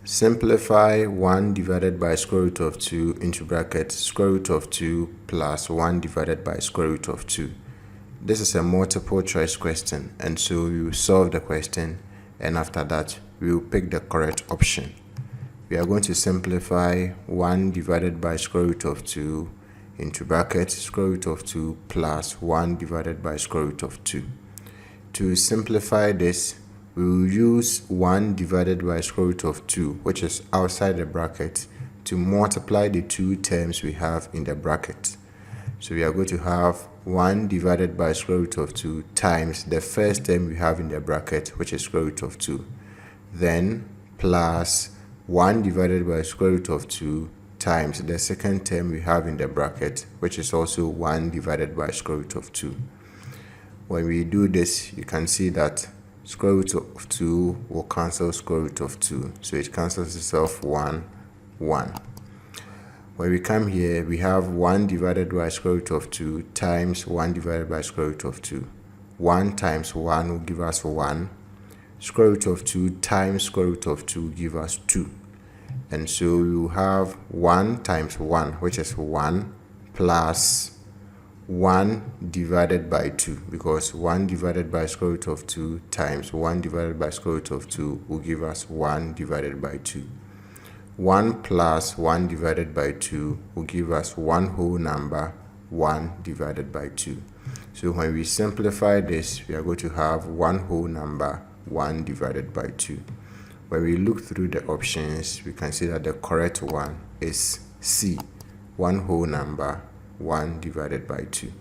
Simplify 1 divided by square root of 2 into bracket square root of 2 plus 1 divided by square root of 2. This is a multiple choice question, and so we will solve the question, and after that we will pick the correct option. We are going to simplify 1 divided by square root of 2 into bracket square root of 2 plus 1 divided by square root of 2. To simplify this, we will use 1 divided by square root of 2, which is outside the bracket, to multiply the two terms we have in the bracket. So we are going to have 1 divided by square root of 2 times the first term we have in the bracket, which is square root of 2. Then plus 1 divided by square root of 2 times the second term we have in the bracket, which is also 1 divided by square root of 2. When we do this, you can see that square root of 2 will cancel square root of 2. So it cancels itself 1, 1. When we come here, we have 1 divided by square root of 2 times 1 divided by square root of 2. 1 times 1 will give us 1. Square root of 2 times square root of 2 will give us 2. And so we will have 1 times 1, which is 1, plus 1 divided by 2, because 1 divided by square root of 2 times 1 divided by square root of 2 will give us 1 divided by 2. 1 plus 1 divided by 2 will give us one whole number, 1 divided by 2. So when we simplify this, we are going to have one whole number, 1 divided by 2. When we look through the options, we can see that the correct one is C, one whole number, 1 divided by 2.